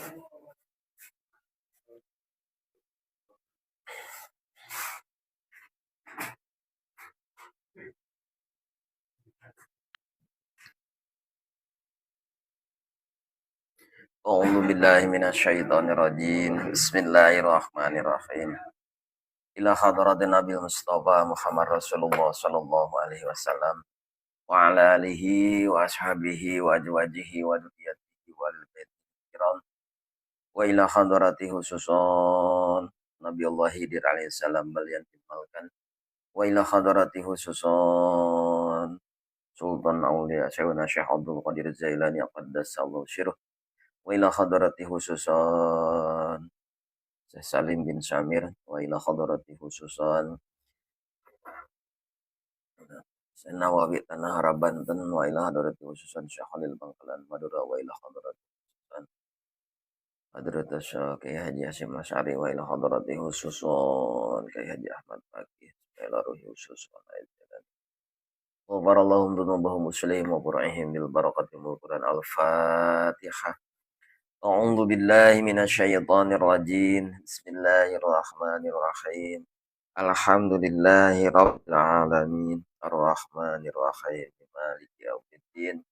A'udzu billahi minasyaitonir rajim. Bismillahirrahmanirrahim. Ila hadratin Nabi Mustafa Muhammad Rasulullah sallallahu alaihi wasallam wa ala alihi wa ashabihi wa azwajihi wa dzurriyyatihi wal baiti kiram wa ila hadrati khususon Nabi Allah Hidir alaihi salam balian timalkan wa ila hadrati khususon Sultan Aulia Syaikhuna Syekh Abdul Qadir Zailani qaddasallahu sirruh wa ila hadrati khususon Syekh Salim bin Samir wa ila hadrati khususan Syekh Nawawi Tanah Harabanten wa ila hadrati khususan Syekh Khalil Bangkalan Madura wa ila hadrati khususan Hadrat Syekh Kiai Haji Hasyim Asy'ari wa ila hadrati khususan Kiai Haji Ahmad Fakih ila ruhi khususan aidan wa barallahu dunubahum muslim wa qur'ihim bil barakati mul Quran al-Fatihah. A'udzu billahi minasyaitonir rajim. Bismillahirrahmanirrahim. Alhamdulillahi rabbil alamin. Arrahmanir rahim. Maliki yaumiddin.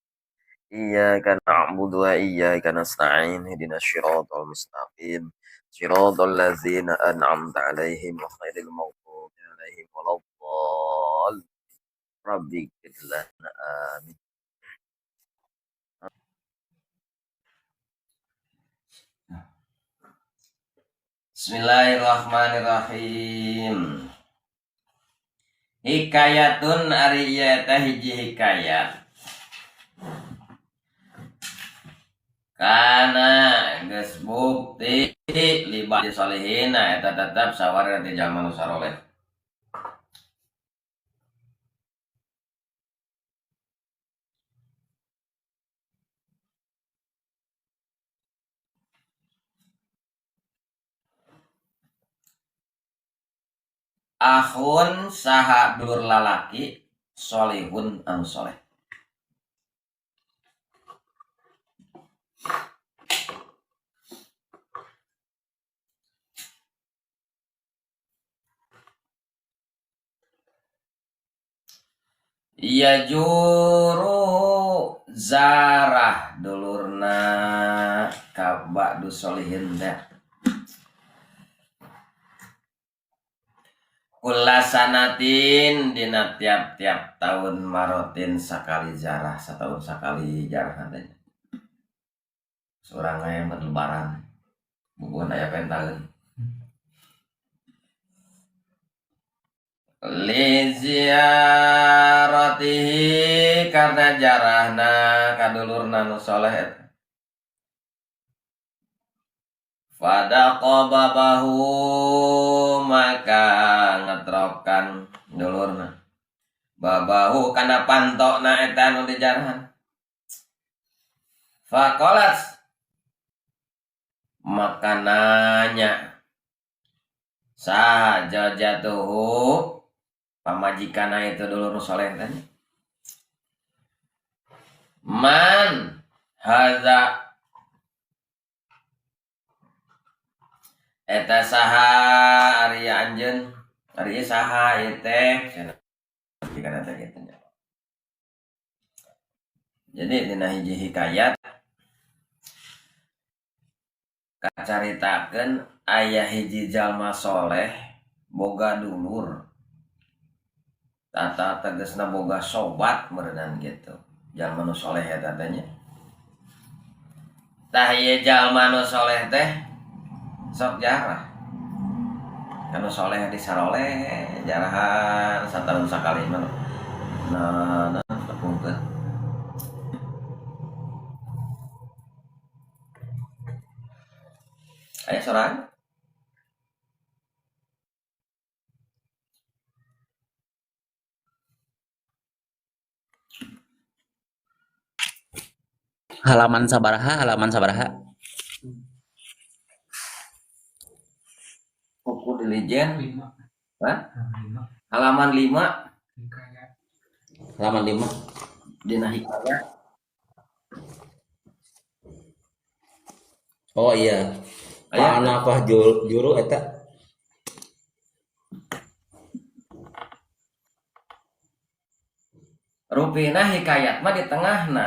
Iyyaka na'budu wa iyyaka nasta'in. Ihdinas siratal mustaqim. Siratal ladzina an'amta 'alaihim ghairil maghdubi 'alaihim waladdallin. Rabbighfir lana amin. Bismillahirrahmanirrahim. Hikayatun ari ieu teh hiji hikayat. Kana geus bukti libat sholihin eta tetep sawarga ti jalma nu saroleh. Akhun saha dulur lalaki solihun anu soleh. Iya juru zarah dulurna ka ba'du solihin teh. Kula sanatin dina tiap-tiap tahun marotin sakali jarah, setahun sakali jarah nantinya. Surang aya lebaran, bubuhan aya pentaheun. Li ziaratihi karena jarahna kadulurna nu soleh eta. Fadaqababahu maka ngetrokan dulurna babahu kana pantokna eta anu dijarahan. Faqalat maka nanya saha jajatuhu pamajikana itu dulur nu soleh tanya. Man hadza eta saha ari anjeun ari saha ieu teh kana teh kitu nya. Jadi dina hiji hikayat kacaritakeun aya hiji jalma soleh boga dulur. Tata tegesna boga sobat meureunana kitu. Jalma nu soleh eta teh nya. Tah ieu jalma nu soleh teh sok jarah karena soleh disaroleh jarahan satahun sakali nah tepungkeun aya sorangan halaman sabaraha buku dilijen halaman 5 dina hikayat Oh iya, Aya Pak juru eta. rupina hikayat mah di tengahna.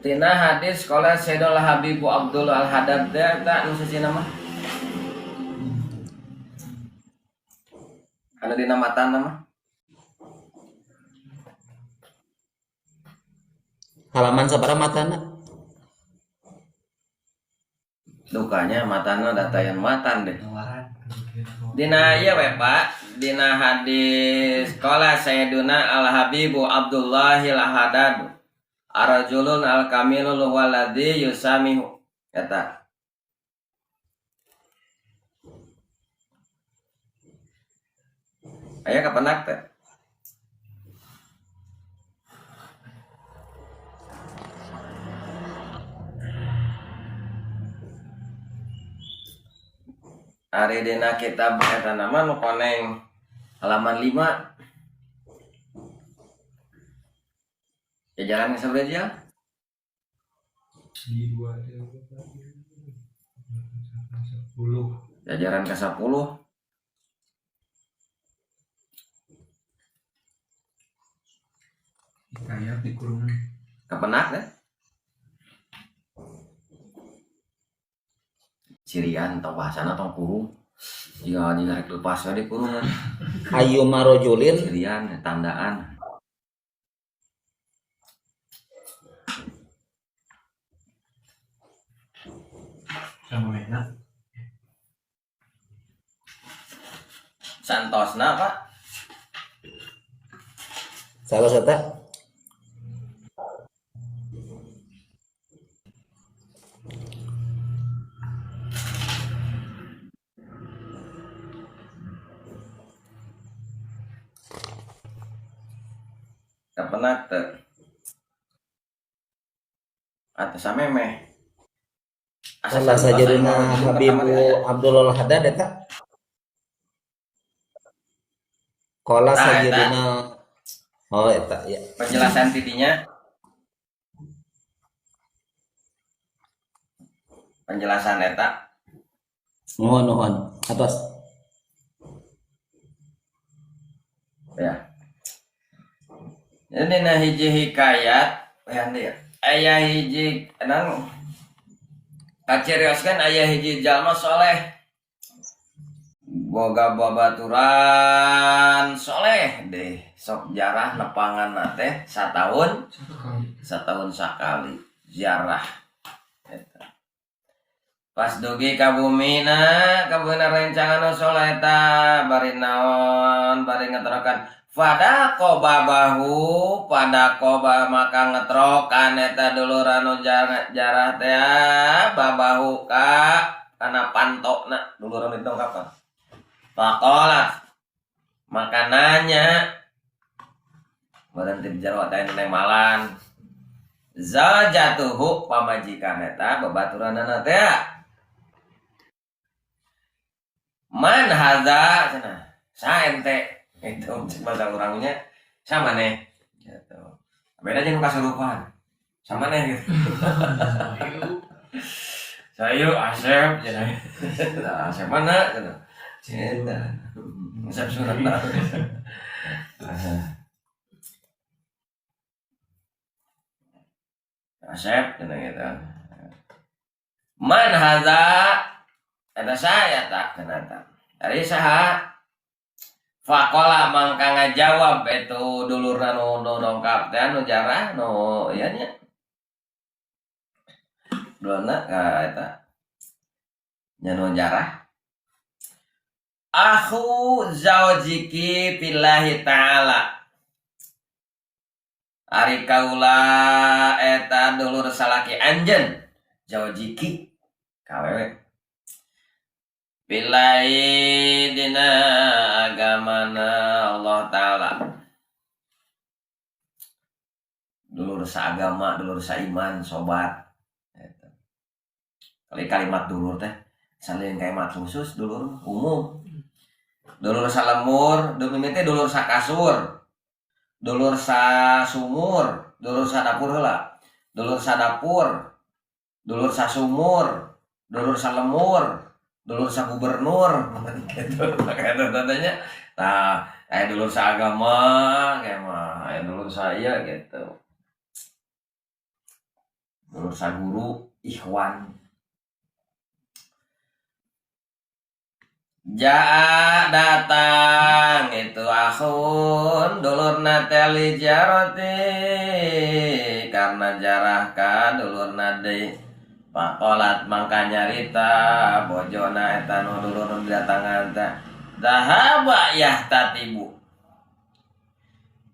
Tina hadis sekolah Sayyidul Habibu Abdul Al-Haddad teh eta nu sisina mah. Anu dina matan mah. Halaman sabaraha matana? Dukanya matana datayan matan deh. Dina ieu we Pak, dina hadis qala Sayyiduna Al Habibu Abdullahil Haddad arajulun al kamilul waladhi yusamihu eta. Aya kapenak teh? Ari dina kitab eta nama nu koneng halaman 5. Jajaran sabaraha? Di 2 10 Jajaran ke-10. hikayat di kurungan Kepenak deh. Cirian atau bahasana tong kurung. Jika rek lepas di kurungan. Ayu marojulin Cirian tandaan. sama enak Santosna Pak. salah eta. Kepenak teh. Atau samemeh. Salah sajadina Habibu Abdul Haddad eta. Qala Nah, eta. sajadina oh eta ya. Penjelasan tidinya. Penjelasan eta. Nuhun atas. Ya. Ini nah hiji hikayat ya. Aya hiji nang kacirioskeun aya hiji jalma soleh. Boga babaturan soleh deh. Sok jarah nepangan teh satahun sakali jarah. Eta. Pas dugi ka bumina rencangan soleh ta bari naon bari ngeterokan pada koba maka ngetrokan eta duluran jarah teh babahu ka kana pantokna duluran itu kapan pakola maka nanya berhenti bicara ada nemalan zawjatuhu pamajikan eta babaturanana teh man hadza cenah sa ente itu bahasa orangnya sama nih gitu. Beda aja nu kasurupan sama nih gitu. Sayu Asep cenah. Asep mana cenah. Eta. Asep surat Asep cenah gitu. Man hadza eta saya tak cenah. Dari saha Fakola mangka ngajawab itu dulurna nu dongkap teh nu jarah nu ieu nya. Dulurna ka eta. Nya nu jarah. Akhu zaujiki billahi ta'ala. Ari kaula eta dulur salaki anjeun zaujiki kawewe. Billahi dina agamana Allah Ta'ala. Dulur saagama, dulur saiman, sobat. Kali kalimat dulur teh salin kalimat khusus dulur umum. Dulur salemur, mimiti dulur sakasur, dulur sasumur, dulur sadapur heula. Dulur sadapur, dulur sasumur, dulur salemur, dulur sagubernur. Gitu makanya tandanya. Nah, dulur saagama, kayak mah, dulur saya gitu. Dulur saguru, ikhwan. Jaa datang itu akhun dulur nateli jaroti karena jarah ka dulur nade pakolat mangka nyarita bojona eta nu dulur datangan teh dahaba yah tatibu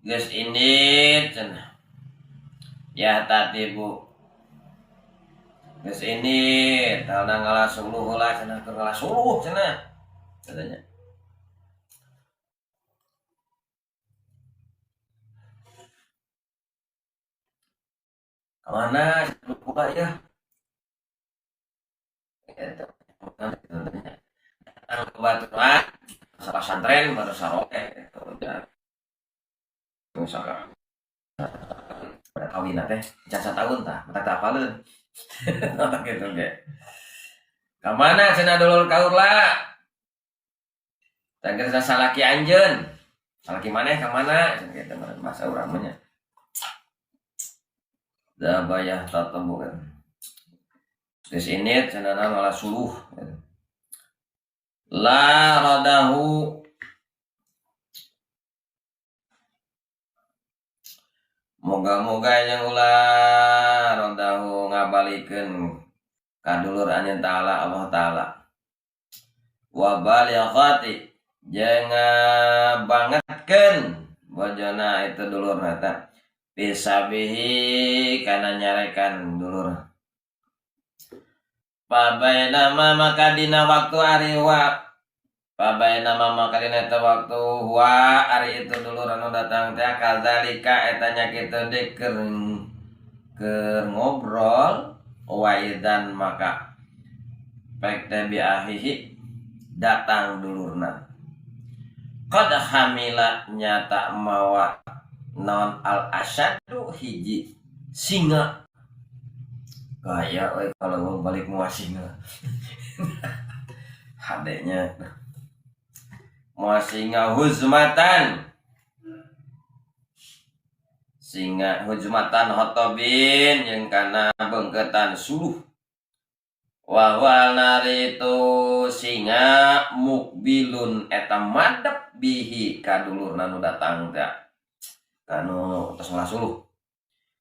geus indit cenah yah tatibu geus indit tauna ngalasuluh heula cenah keur ngalasuluh cenah katanya. Kemana lupa ya? Gitu. Katanya. Kebetulan masa pesantren baru saroke gitu. Misalkan pada kawin teh jasa tahun tah, mata tak apaleun. Gitu ge. Kemana cenah dulur kaula? Tangger salaki anjeun. Salaki maneh ka mana? Gitu bahasa urang mah nya. Zabayah tatemu kan. Di sini cenana malah suluh. La radahu moga-moga yang ulah radahu ngabalikeun ka dulur anjeun taala Allah taala. Wa balighati jeung bangetkeun bojona itu dulur eta bisabihi kana nyarekan dulur pabainama maka dina waktu ari wa pabainama maka dina eta waktu wa ari itu dulur anu datang teh kadzalika eta nya kitu deuk keur ngobrol waidan maka pek teh bi ahihi datang dulurna qad hamila nyata mawa non al asyadu hiji singa kayak kalau balik muas singa hadenya muas singa huzmatan hotobin yang kana bengketan suluh wahwal nari itu singa mukbilun eta madep bihi kadulur nanu datang teh kanu tos ngasuluh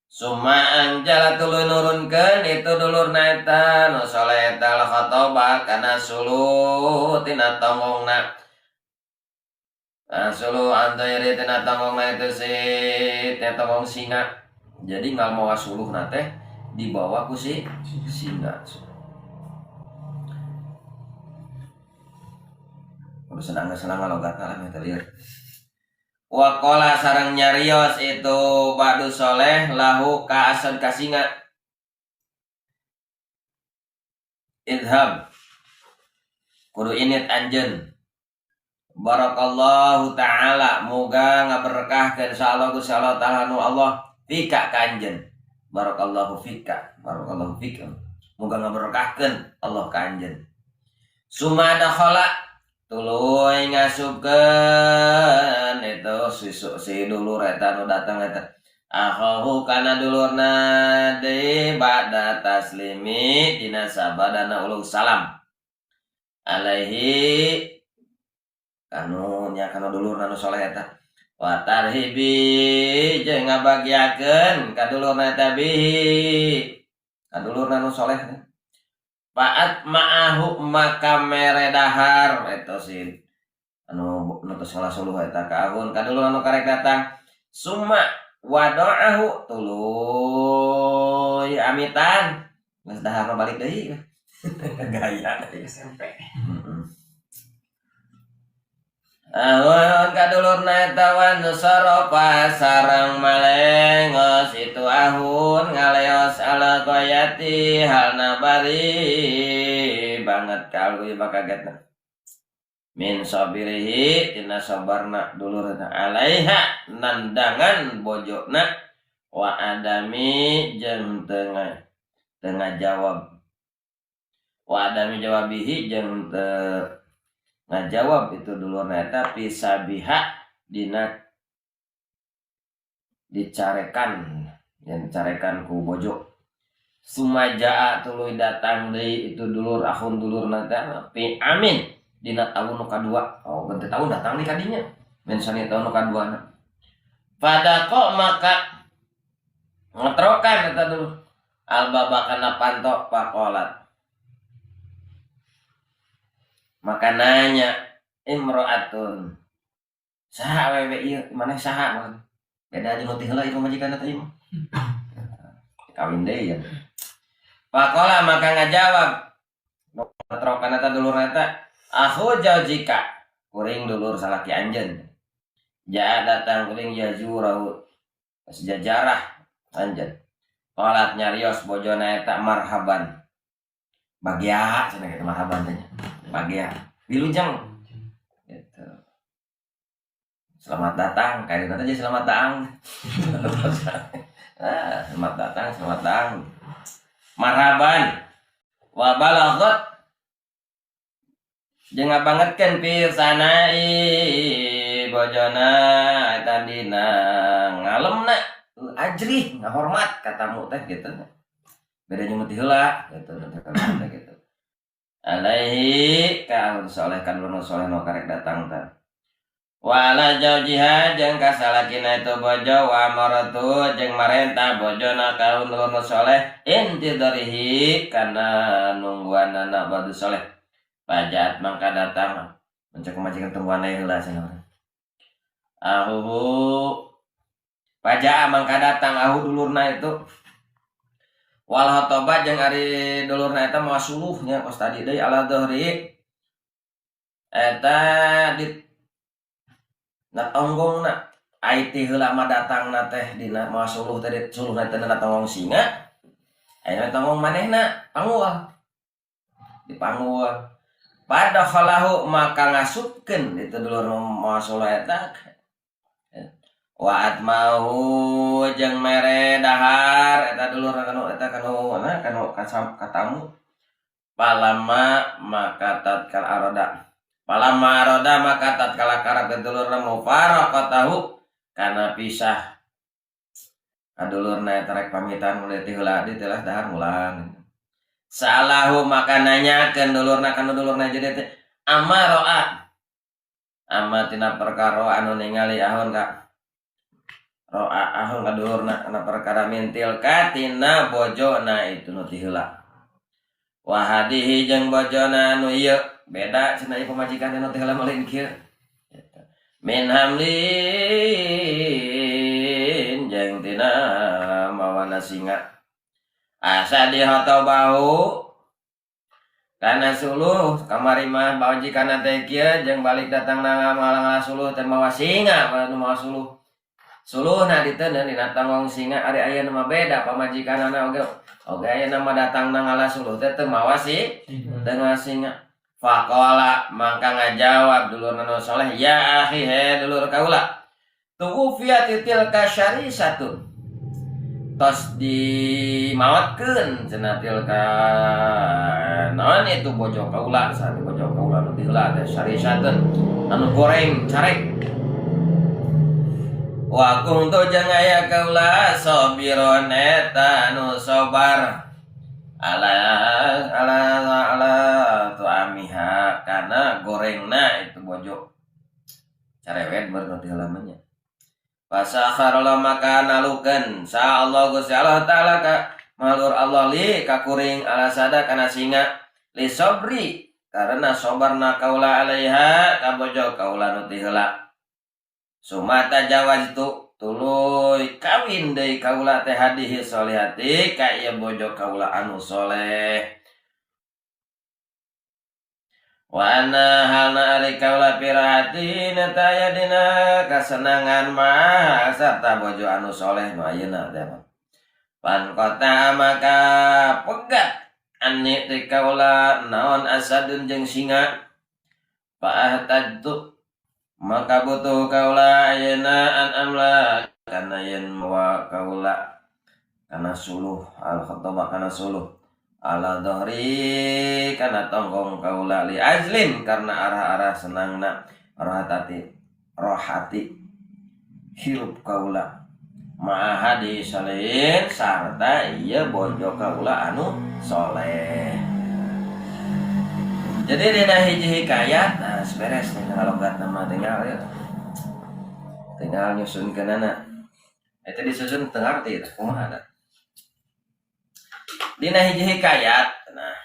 summa anjala tuluy nurunkeun itu dulur eta nu soleh eta khatobah kana suluh tina tongongna suluh antairi tina tongongna itu si teh tongong singa jadi ngal mawa suluh na teh dibawa ku si singa. Senang-senang logatna lah meta lieur. Wa qala sareng nyarios itu badu soleh lahu ka asad kasinga. Idhab kudu init anjeun. Barakallahu taala moga ngaberkahkeun insyaallah Gusti Allah taala nu Allah fika ka anjeun. Barakallahu fika, barakallahu fika. Moga ngaberkahkeun Allah ka anjeun. Summa dakhala tuluy ngasupkeun itu si dulur eta nu datang eta akhahu kana dulurna de ba'da taslimi dina sabadana ulug salam alaihi kanu nya kana dulurna nu saleh eta wa tarhibi jeung ngabagiakeun ka dulurna eta bihi ka dulurna nu saleh Paat ma'ahu maka meredahar itu si anu tos salah-suluh eta ka ahun kadulur anu karek datang summa wada'ahu tuluy amitan geus dahar balik deui gaya SMP ahun kadulurna eta wan sarafa sareng malengos itu ahun ngaleos ala goyati halna bari banget kalau ieu bakagetna min sabirihi tina sabarna dulurna alaiha nandangan bojona wa adami jeung tengah jawab wa adami jawabihi jeung ngajawab itu dulurna eta pisabiha dina dicarekan yang dicarekan ku bojo sumaja tuluy datang deui itu dulur ahun dulurna teh pi amin dina tahun nu kadua ganti tahun datang di kadinya mensani tahun nu kaduana pada kok maka ngetrokan eta dulu albaba kana panto pakolat maka nanya imro'atun saha awewe ieu maneh saha beda jeung nu ti heula ieu majikanna teh ieu kawin deui ya pakola maka ngajawab ngetrokan eta dulurna eta aku jika kuring dulur salaki anjen ja datang kuring jazurau sejajarah anjen kolat nyarios bojona eta marhaban bagia cenah kitu marhaban teh bagia wilujeng gitu selamat datang kayak nanti aja selamat datang selamat datang marhaban wa balagot jeung ngabangetkeun pirsanai bojona eta dina ngalemna ajrih ngahormat ka tamu teh gitu beda jeung ti heula gitu alaihi ka soleh kan nu soleh nu karek datang teh wala jaujiha jeung ka salakina itu bojo wa maratu jeung marentah bojona ka nu soleh intidarihi kana nungguanana badu soleh pajat mangka datang mencek majikan tungguan heula cenah ahu pajaa mangka datang ahu dulurna itu wal hotoba jeung ari dulurna eta moal suluhnya kos tadi deui ala dhahri eta di natonggongna ai ti heula mah datangna teh dina moal suluh teh suluhna teh na tonggong singa aya tonggong manehna pangual dipangual pada khalahu maka ngasupkeun itu dulur moal suluh eta waat mau jeung mere dahar eta dulur kanu katamu palama maka tatkala aroda maka tatkala karep dulurna mufaraqatahu kana pisah kadulurna eta rek pamitan mulai ti heula di telah dahar mulang salahu maka nanyakeun dulurna kana dulurna jadi teh amaroa amatina perkara anu ningali ahon ka roa ahon kadulurna kana perkara mintil katina bojona itu nu ti heula wa hadihi jeung bojona anu ieu beda cenah ieu pamajikan anu teh heula malin kieu min hamlin jeung tina mawana singa asa dihotobahu kana suluh kamari mah pamajikan teh kieu jeung balik datang ngalang suluh teh mawa singa anu mawa suluhna diteuneun dina tanggung singa ari ayeuna mah beda pamajikanana oge ayeuna mah datang ngala suluh teh teu mawa tengah singa faqala mangka ngajawab dulurna nu saleh ya akhi he dulur kaula tuwfiyat tilka syarisatun tos di maotkeun cenah tilka naon itu bojo kaula sami bojo kaula nu diheula teh syarisatun anu goreng carek wa kuntu jeung aya kaula sabiron eta anu sabar ala tuamiha kana gorengna itu bojo carewet berarti halamannya pasakharala maka nalukeun sa Allah Gusti Allah taala ka malur Allah li ka kuring ala sada kana singa li sabri karena sabarna kaula alaiha ka bojo kaula nu ti heula sumata jawaz itu tuluy kawin deui kaula teh hadihi solihati ka ieu bojo kaula anu soleh wa ana halna ari kaula pirahati nataya dina kasenangan mah sarta bojo anu soleh nu ayeuna teh pan kota maka pegat ani ti kaula naon asadun jeung singa Fa'ahtadtu maka butuh kaula ayeuna an amla kana yen mawa kaula kana suluh al khataba kana suluh ala dhahri kana tonggong kaula li ajlin karena arah-arah senangna rohati hirup kaula ma'ahadi salihin sarta ieu bojo kaula anu soleh. Jadi dina hiji hikayat, nah beres nih logat nama tinggal ya. Tinggal nyusunkeun anak. Eta disusun teu arti tah kumaha da. Dina hiji hikayat, nah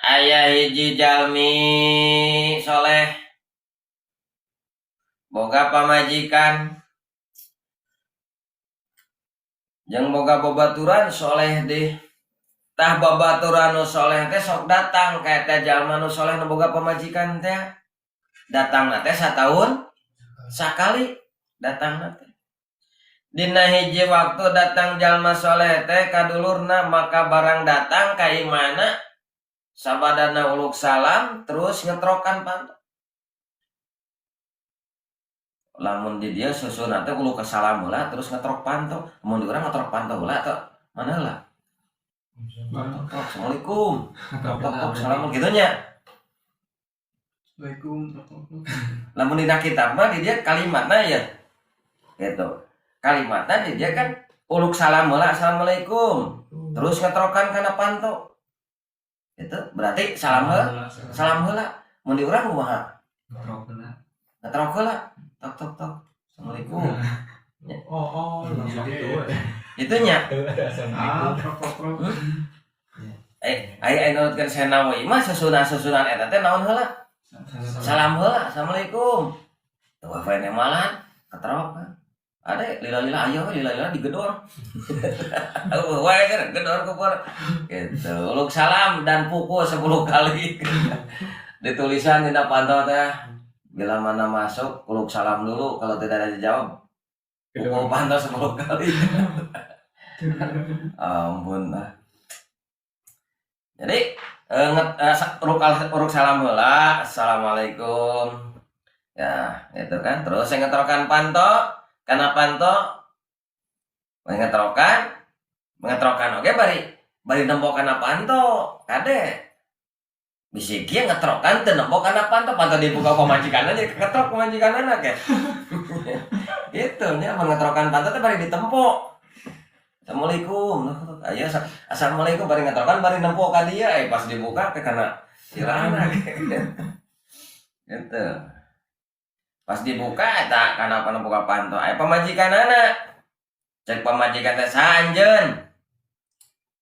aya hiji jalmi soleh boga pamajikan jeung boga babaturan soleh deh. Tah babaturan nu soleh teh sok datang ka eta jalma nu soleh nu boga pamajikan teh. Datangna teh satahun sakali datangna teh. Dina hiji waktu datang jalma soleh teh ka dulurna maka barang datang ka imana sabadana uluk salam terus ngetrokan panto. Lamun di dia susunna teh uluk salam heula terus ngetrok panto. Mun di urang ngetrok panto heula teh mana heula? Assalamualaikum. Assalamualaikum gitu nya. Assalamualaikum. Lamun dina kitab mah di dia kalimatna ya. Gitu. Kalimatna di dia kan uluk salam heula assalamualaikum. Terus ngetrokan kana panto. Itu berarti salam heula. Salam heula. Mun di urang kumaha? Ngetrok heula. Tok tok tok. Assalamualaikum. Itu nya. Ai nurutkeun senawi mah susunan eta teh naon heula? Salam heula. Assalamualaikum. Tuh apa ini malan ketrok kan. Ade lila-lila ayo lila-lila digedor. Wae kan gedor kupur. Gitu. Uluk salam dan pukul 10 kali. Ditulisan dina panto teh bila mana masuk uluk salam dulu kalau tidak ada dijawab. Pukul panto 10 kali. Ampun lah. Jadi uruk salam heula, assalamualaikum. Ya, itu kan. Terus saya ngetrokan panto, kana panto mengetrokan oke bari nempo kana panto, kade. Bisi kieu ngetrokan teu nempo kana panto dibuka pamajikanna jadi ketrok pamajikanna ke. Itu nya mengetrokan panto teh bari ditempo. Assalamualaikum. Aya assalamualaikum bari ngatrokan bari nempo ka dia pas dibuka teh kana sirahna gitu. Pas dibuka eta kana nempo ka panto aya pamajikanana. Cek pamajikan teh saanjeun.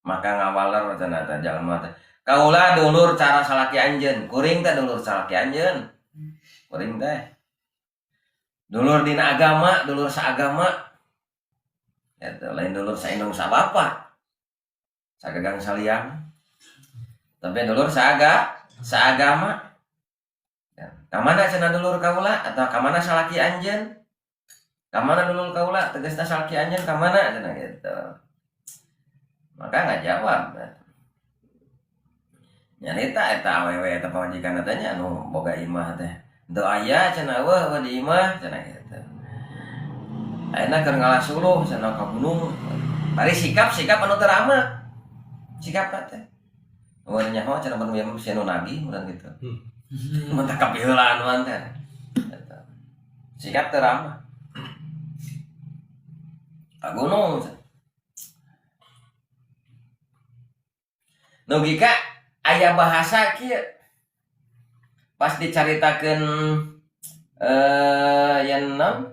Maka ngawaler cenah teh jalma teh. Kaula dulur cara salaki anjeun, kuring teh dulur salaki anjeun. Kuring teh. Dulur dina agama, dulur saagama. Eta lain dulur saindung sabapa. Sagagang saliang. Tapi dulur saagama. Ya. Kamana cenah dulur kaula atau kamana salaki anjeun? Kamana dulur kaula tegasna salaki anjeun kamana cenah gitu. Maka enggak jawab. Nyarita eta awewe eta pamajikan tanya anu boga imah teh. Teu aya cenah weuh di imah cenah gitu. Ayeuna keur ngalasuluh cenah ka gunung. Bari sikap anu teu ramah. Sikap teh. Mun nyaho cenah mun aya anu nagih urang gitu. Mun teh kapiheulaan mah teh. Sikap teu ramah. Ka gunung. Nugi ka aya bahasa kieu. Pas dicaritakeun yen naon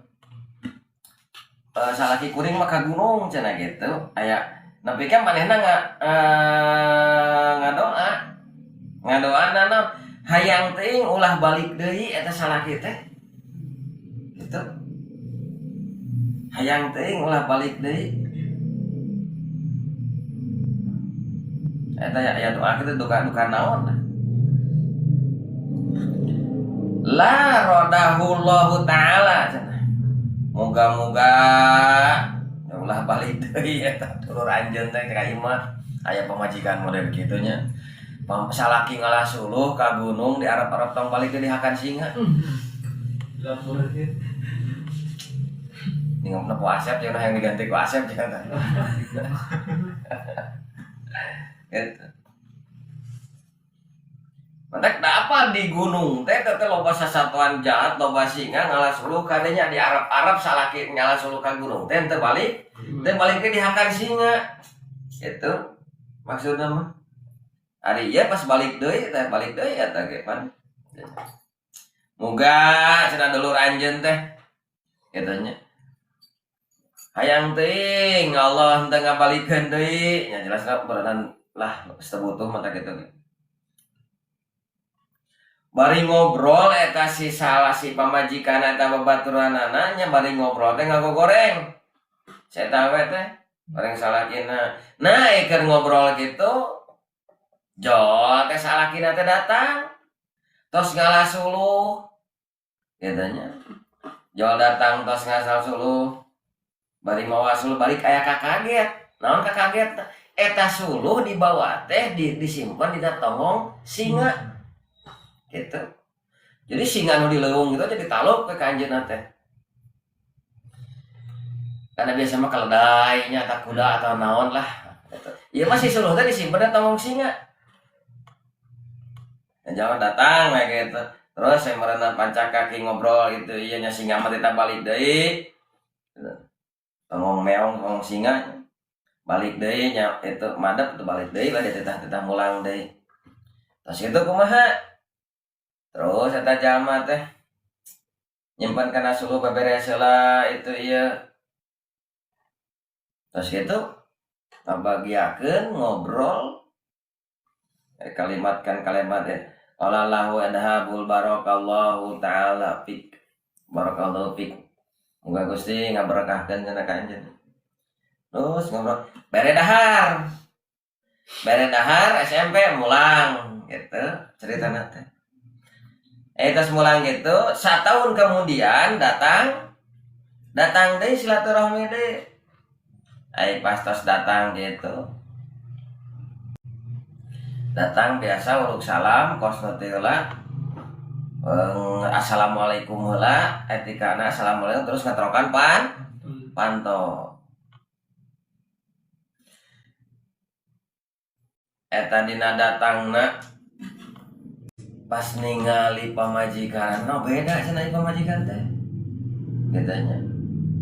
salaki kuring mah ka gunung cenah gitu aya nepi ka manehna ngadoana naon hayang teuing ulah balik deui eta salaki teh gitu hayang teuing ulah balik deui eta aya doa kitu duka naon la radahullahu ta'ala cenah moga-moga ulah balik deui eta dulur anjeun teh ka imah aya pamajikan model kitu nya salaki ngalas uluh ka gunung di Arab-Arab tong balik di hakan singa. Ini ngomong ku Asep jangan yang diganti ku Asep jangan. Gitu. Mantek apa di gunung teh teh loba sasatuan jahat loba singa ngalas uluh kadenya di Arab-Arab salaki ngalas uluh ka gunung teh teu balik teh di hakan singa. Itu maksudnya mah. Ari ieu pas balik deui eta ge pan. Muga cenah dulur anjeun teh katanya. Hayang teuing Allah henteu ngabalikeun deui nya jelas berenan lah sebutuh mata kitu. Bari ngobrol eta si salah si pamajikan eta babaturanana nya bari ngobrol teh ngagogoreng. Saya tahu teh bareng salakina. Nah, keur ngobrol gitu Jol teh salakina teh datang. Tos ngalas uluh. Katanya. Jol datang tos ngalas uluh. Bari mawa suluh balik aya kakaget. Naon kakaget? Eta suluh dibawa teh disimpan di tongong singa. Gitu. Jadi singa nu di leuweung gitu jadi taluk ke anjeunna teh. Karena biasa mah keledai nya atau kuda atau naon lah. Gitu. Ieu mah si suluh teh disimpan di tongong singa. Jangan datang kayak gitu. Terus saya merenang panca kaki ngobrol gitu. Iya nya singa mah kita balik deui. Tongong meong tongong singa balik deui nya itu madep itu balik deui lah tetah mulang deui. Terus itu kumaha? Terus eta jalma teh nyimpen kana suluh beberes heula itu ieu. Terus gitu ngabagiakeun ngobrol kalimat Allahu adhabul barakallahu ta'ala fik. Barakallahu fik. Moga Gusti ngaberkahkeun cenah ka anjeun. Terus ngobrol bere dahar SMP mulang gitu ceritana teh. Terus mulang gitu 1 tahun kemudian datang deui silaturahmi deui. Pas tos datang gitu. Datang biasa uruk salam kos teh heula assalamualaikum heula etikana assalamualaikum terus ngatrokan panto eta dina datangna pas ningali pamajikan beda cenah pamajikan teh katanya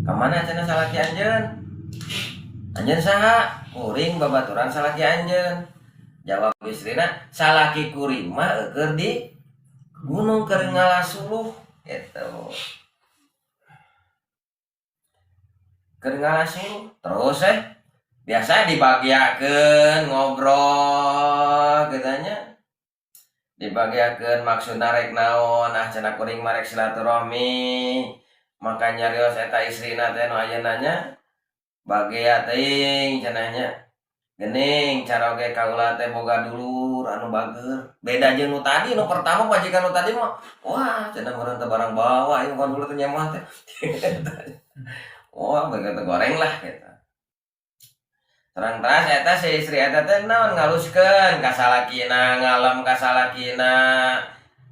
kamana cenah salaki anjeun saha kuring babaturan salaki anjeun. Jawab istrina, salaki kuring mah keur di gunung keur ngalas uluh gitu. Keur ngalas uluh terus biasa dibagiakeun ngobrol katanya. Dibagiakeun maksudna rek naon cenah kuring mah rek silaturahmi. Makanya rios eta istrina teh nu ayeuna nya bagea teuing cenahnya. Gening cara oge kaula teh boga dulur anu bager. Beda jeung nu tadi nu pertama majikan nu tadi mah wah cenah meureun teh barang bawa ieu kan dulu teh nyamah teh. Wah begitu goreng lah gitu. Terang-terang eta si istri eta teh naon ngaluskeun ka salakina ngalem ka salakina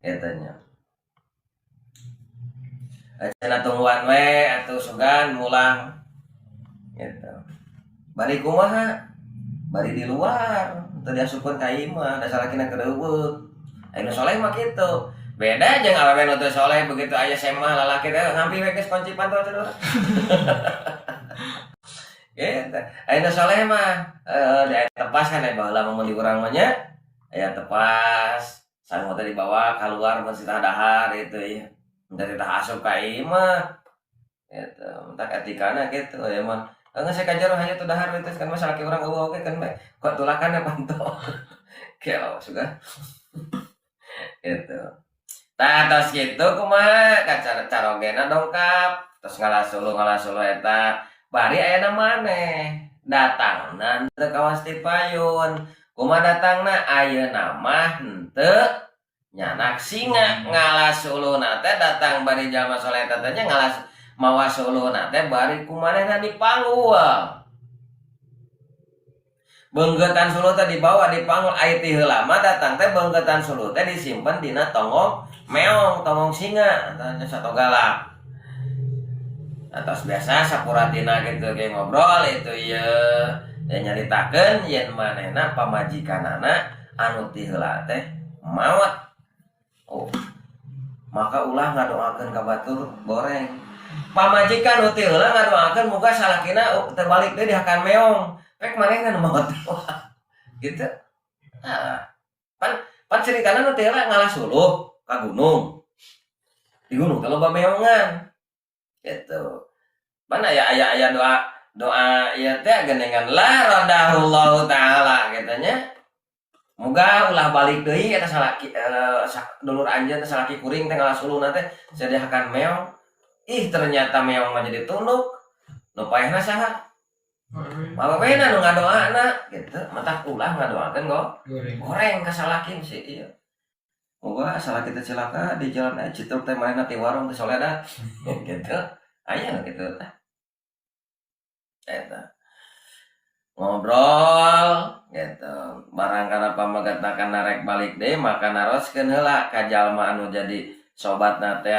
eta nya. Cenah tungguan we atuh sugan mulang gitu. Bari kumaha? Bari di luar teu diasupkeun ka ieu mah da salakina keureuweuk. Anu soleh mah kitu. Beda jeung awewe nu teu soleh begitu aya semah lalaki teh ngampi we geus kunci panto cenah. Gitu. Anu soleh mah da tepas kan baheula mun di urang mah nya aya tepas sangu teh dibawa keluar mun sitah dahar itu ieu. Mun teh asup ka ieu mah gitu. Entak etikana kitu ya mah. Enggak saya kajar hanya tuh dahar itu kan masalah ke orang oke kan baik kok tulakan ya panto kayak sudah itu terus gitu kumaha cara carogena dongkap terus ngalas sulu eta bari aya maneh datang teu kawas ti payun kumaha datangna ayeuna mah henteu nyanak singa ngalas suluna teh datang bari jalma soleh teh nya ngalas mawa suluna teh bari kumanehna dipanggul. Beunggetan suluh teh dibawa dipanggul aya ti heula mah datang teh beunggetan suluh teh disimpen dina tongong meong, tongong singa, tanya satogala. Atas biasa sapuratina gitu ge ngobrol itu ya nyaritakeun yen manehna pamajikanana anu ti heula teh maot. Oh, maka ulah ngadoakeun ka batur goreng. Pamajikan nu ti heula ngadoakeun muga salakina terbalik deui dihakan meong. Pek manehna nu maot. Gitu. Nah, pan ceritana nu teh ngalah suluh ka gunung. Di gunung teh loba meongan. Gitu. Pan aya doa ieu teh genengan la radahullahu taala katanya. Moga ulah balik deui eta salaki dulur anjeun teh salaki kuring teh ngalah suluna teh sediakan meong. Ih ternyata meong mah jadi tunduk. Nu paehna saha? Mababena nu ngadoana gitu. Matak ulah ngadoakeun goreng ka salaki sih ieu. Moga salaki teh cilaka di jalan Citruk teh manehna ti warung teh Soledad. Gitu. Aya gitu teh. Eta. Ngobrol gitu. Barang kana pamagatakan narek balik deui maka naroskeun heula ka jalma anu jadi sobatna teh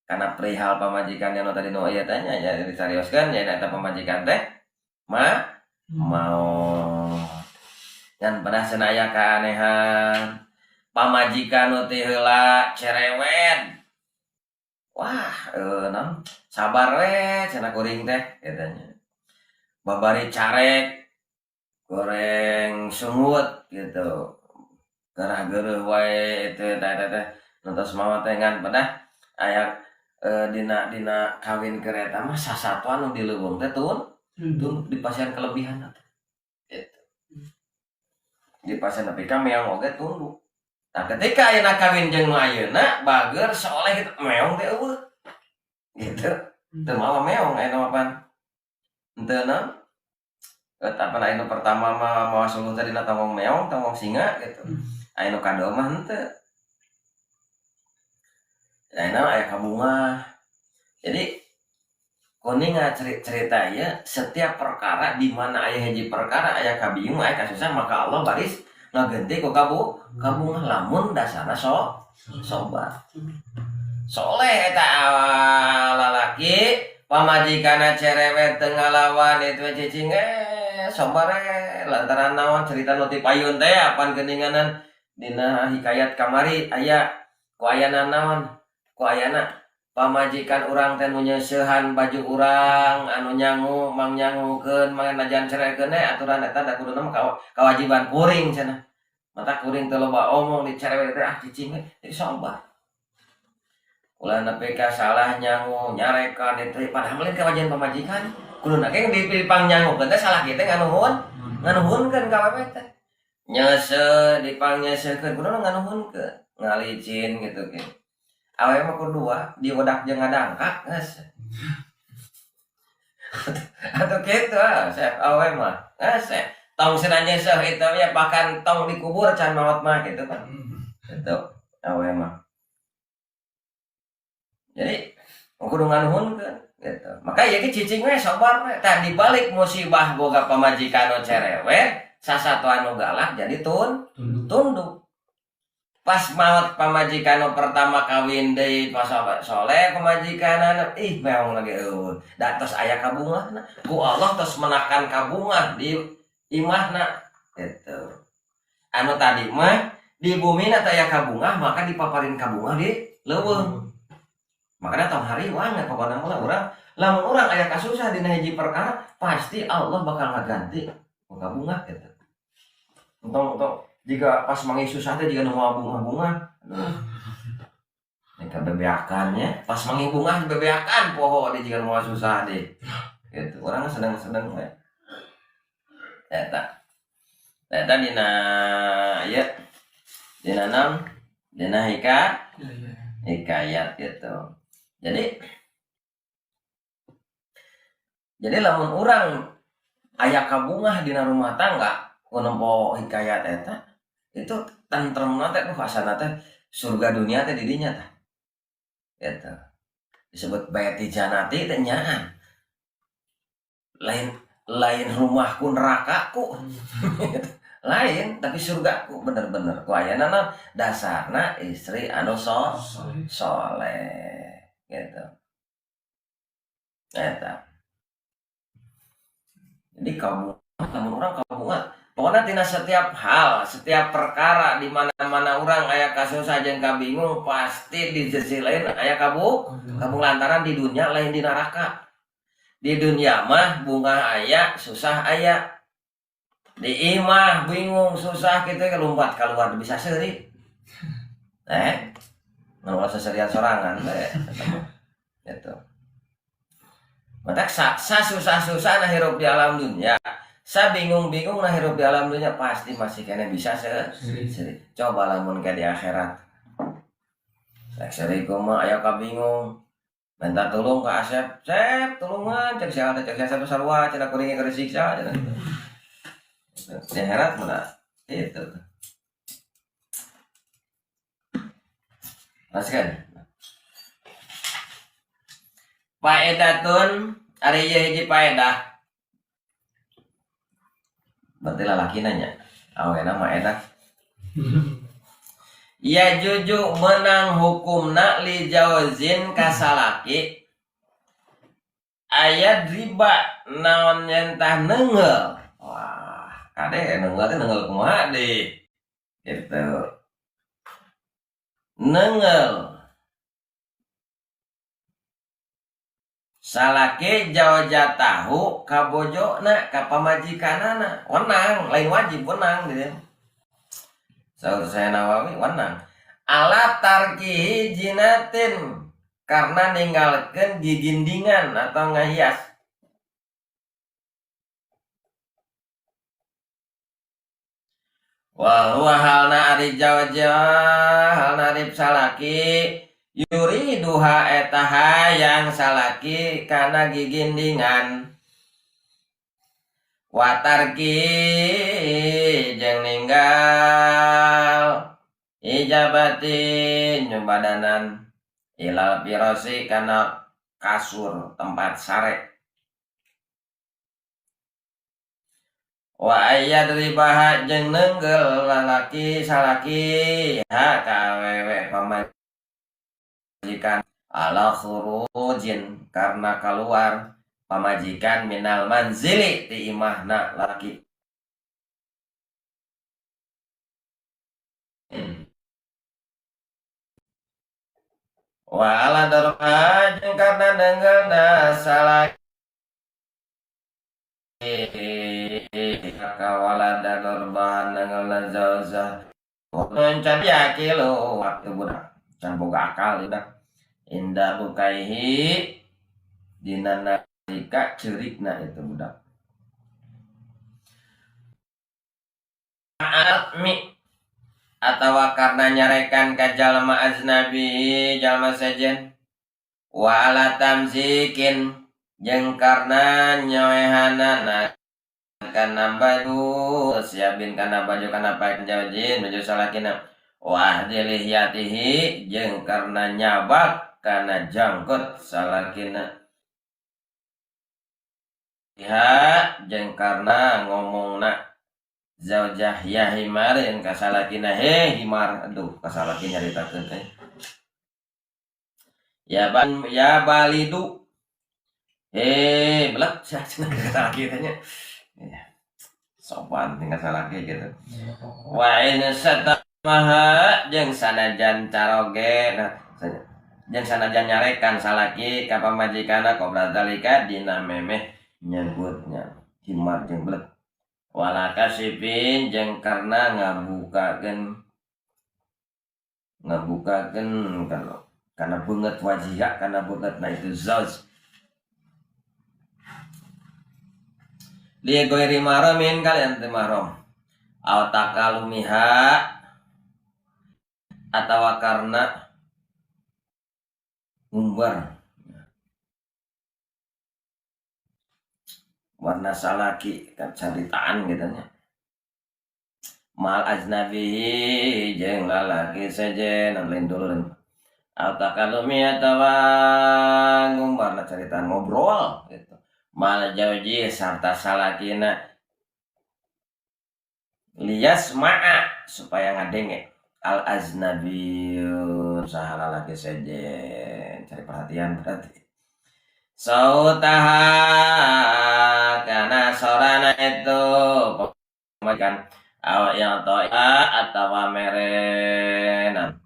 kana perihal pamajikan anu tadi nu ieu teh nya disarioskeun nya eta pamajikan teh mau dan pada senaya keanehan pamajikan nu teh heula cerewet. Wah, non sabar we cenah kuring teh katanya. Babari carek goreng sungut gitu. Gerah-gereuh wae itu teh nontos mama teh ngan pada aya dina kawin kereta mah sasatuan nu di leuweung teh tun dipasieun kelebihan teh. Gitu. Dipasieun tapi ka meong oge tunduk. Nah, ketika ayeuna kawin jeung nu ayeuna bager seoleh gitu meong teh eueuh. Gitu. Teu mawa meong ayeuna mah pan. Henteu naon? Tapi anu pertama mah mawa suluh teh dina tongong meong, tongong singa gitu. Anu kadua mah henteu. Ayeuna aya kabunga. Jadi kuning cerita ya setiap perkara di mana aya hiji perkara aya kabingung aya kasusah maka Allah baris ngagenti ku kabunga lamun dasarna sobat. Soleh eta lalaki pamajikanna cerewet teu ngalawan itu cicing sobare lantaran naon cerita nu ti payun teh apan geuninganan dina hikayat kamari aya ku ayana naon ku ayana pamajikan urang teh nu nyeusehan baju urang anu nyangu mang nyangukeun mang najan cerekeun aturan eta da kuduna mah kawajiban kuring cenah. Mata kuring teh loba omong di cerewet teh cicing jadi sobat. Ulah nepi ka salah nyangu nyarekan itu padahal lain kawajiban pamajikan kuduna ge dipang nyangukeun teh salah kieu teh nganuhunkeun ka awewe teh. Nyeuseuh dipang nyeuseuhkeun kuduna nganuhunkeun ngalicin gitu ge. Awewe mah kedua diwedak jeung ngadangkak geus. Atuh kitu awewe mah geus tong cenah nyeuseuh itu ya bahkan tong dikubur can maot mah gitu kan. Gitu awewe mah. Jadi kudu nganuhunkeun gitu. Maka ieu ge cicing we sabar we. Tah dibalik musibah boga pamajikan nu cerewet, sasatuan nu galak jadi tunduk. Pas maot pamajikan nu pertama kawin deui pas soleh pamajikanana ih meong lagi eueuh. Da tos aya kabungahna. Ku Allah tos menakan kabungah di imahna gitu. Anu tadi mah di bumi na teh aya kabungah maka dipaparin kabungah di leuweung. Makanya tong hari wanget pokoknya urang lamun urang aya kasusah dina hiji perkara pasti Allah bakal ngaganti bunga gitu. Entong jika pas mangi susah teh jika nu moal bunga-bunga nek bebeakannya pas mangi bunga bebeakan poho di jika moal susah deh gitu. Urang sedang-sedang we. Eta dina aya dina naon dina hikayat gitu. Jadi lamun urang aya kabungah dina rumah tangga ku nempo hikayat eta itu tentremna teh rasana teh surga dunia teh di dinya tah. Eta disebut baiti janati teh nyaan. Lain lain rumahku nerakaku. Lain tapi surgaku bener-bener ku ayeuna dasarna istri anu soleh gitu. Eta. Jadi kamu orang pokoknya tina setiap hal, setiap perkara di mana-mana orang aya kasus aja yang kabingung pasti di sisi lain aya kabung lantaran di dunia lain di neraka. Di dunia mah bunga aya, susah aya. Di imah bingung susah gitu lompat keluar bisa seri. Nggak seserian sorangan gitu. Maka sa susah-susah nah hirup di alam dunia. Sa bingung-bingung nah hirup di alam dunia pasti masih kena bisa seri. Coba lamun ke di akhirat. Seri mah aya kabingung. Minta tolong ke Asep, Sep, tolongan, cek siapa sarua, cina kuringnya kena siksa, cina. Di akhirat mana? Itu. Maskan. Paedatun, ari hiji paedah. Berarti lalaki nanya. Awena mah edah. Ya juju menang hukumna li jawazin kasalaki ayat riba naon nyentah neungeul. Wah, kade neungeul teh neungeul kumaha deui? Gitu. Neungeul. Salaki jawajatahu ka bojona ka pamajikanana. Wenang, lain wajib wenang gitu. Saur saya Nawawi wenang ala tarkihi jinatin karena ninggalkeun gigindingan atau ngahias. Wa huwa halna ari halna rib salaki yuriduha etaha yang salaki kana gigindingan watarki jeung ninggal ijabatin nyumbadanan ilal pirosi kana kasur tempat sare wa ayyad ribaha jeung neungeul lalaki salaki ha ka awewe pamajikan ala khurujin karena keluar pamajikan minal manzili ti imahna laki. Wa ala darha jeung karna neungeulna salaki kawala darbahan neungeulna zauzah can yakilu waktu budak can boga akal budak indah bukaihi dina jika cerikna itu budak mi atau karena nyarekan ka jalma aznabi jalma sejen wa ala tamzikin jeung karena nyoehanana kana baju siapin kana baju kana panjajin baju salakina wa ahdilihiyatihi jeung karena nyabak kana jangkut salakina ya jeung karena ngomongna zaujah ya himarin kasalakina he himar aduh kasalaki nyaritakeun teh ya balidu he belak cenah kasalaki teh nya sopan tinggal salaki gitu wa in satamaha jeung sanajan caroge nah jeung sanajan nyarekan salaki ka pamajikana qabla dalika dina memeh nyebutnya himar jeung blek wala kasipin jeung karena ngabukakeun kana beungeut wajihah kana beungeutna itu zauj li ghairi mahramin kalian teu mahram aw takalumiha atawa karena umbar warna salaki kan caritaan gitu nya mal ajnabihi jeung lalaki sejen lain duluan atakalumi atawa ngumbarna caritaan ngobrol gitu mal jauji sarta salakina liyasma'a supaya ngadenge al aznabiyun sahala lagi sejen cari perhatian berarti sautaha karena sorana itu pemajikan awak yang to'a atau merenan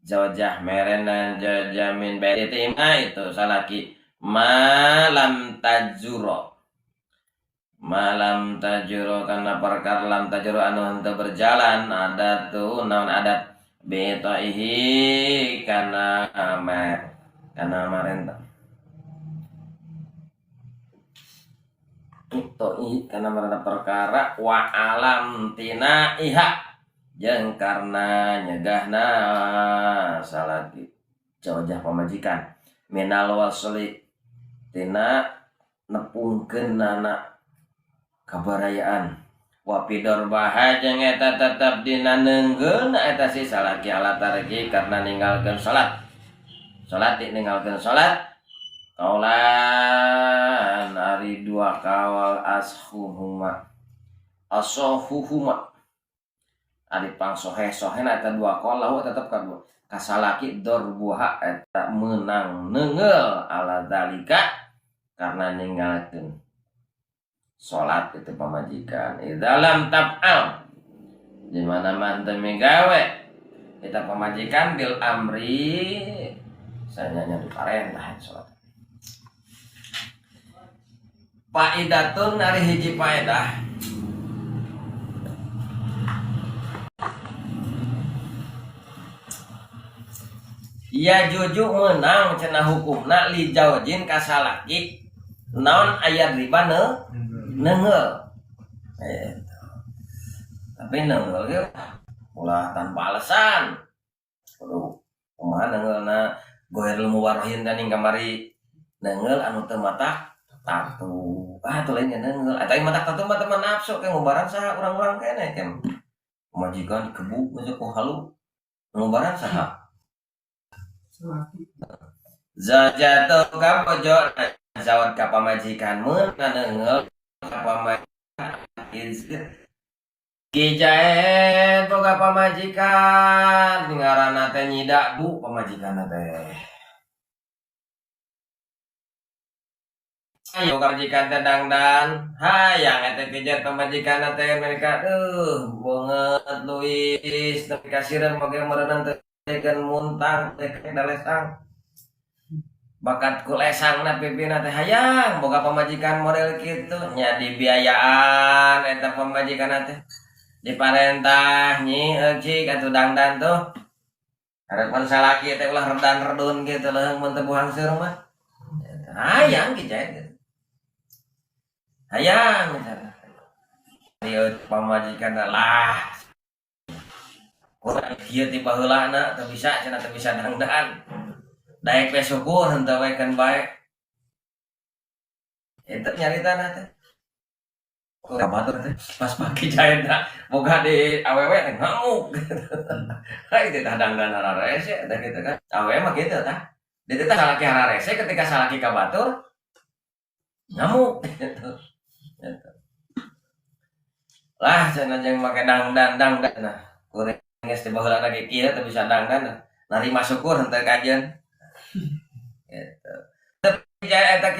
jawjah merenan jajamin beritima itu salaki malam tajuro karena perkara lam tajuro anu henteu berjalan adat tuh naon adat betaihi karena marentah itu karena marentah perkara wa alam tina iha jeung karena nyegahna salaki jawjah pamajikan minal wasli tina nepungkeun anak kabarayaan wapidor bahajeng eta tetep dina neunggeun eta si salaki ala tarki karena ninggalkeun salat ninggalkeun salat kaulan ari dua kawal asohuhuma ari pangsohe-sohena eta dua kawal lahu tetep kasalaki dorbuha eta menang neungeul ala dalika karena ninggalkeun salat itu pamajikan dalam tab'al di mana manteu migawe kita pamajikan bil amri sanyanya diparentah salat faidatun ari hiji faedah ya juju menang cenah hukumna li jaujin kasalaki naon ayat riba neungeul tapi neungeul ge ulah tanpa alasan kumaha neungeulna goer ilmu warohin dan kamari neungeul anu teu matak tatu tuh lain neungeul eta matak tatu mah teman nafsu ke ngubaran saha urang-urang keneh kan majikan dikebuk geus ku halu ngubaran saha zajatu ka pojok zawat ka pamajikan mun neungeul Kijaen boga pamajikan ngaranna teh nyidak bu pamajikan teh ayo pamajikan teh dangdan hayang eta kijaen pamajikan teh mereka banget Luis tapi kasiran boga merenang teh keun muntang teh dalesang bakat kulesang na pipina teh hayang boga pamajikan model kitu nya dibiayaan eta pamajikan teh diparentah nyi cik atuh dangdan tuh harapan salaki teh ulah redan-redun kitu leuheung mun teu buang seur mah hayang kijaen hayang ieu pamajikan lah kurang kieu ti baheulana teu bisa cenah teu bisa dangdan daek we syukur henteu we kan bae eta nyaritana teh kabatur teh pas pagi jae teh boga di awewe teh ngamuk hai teh dangdan hararese teh kitu kan awewe mah kitu tah di teh salaki hararese ketika salaki kabatur ngamuk gitu lah cenah jeung make dangdan nah kuring geus teh baheula ge kieu teh bisa dangdan narima syukur henteu kajeun gitu. Tapi eta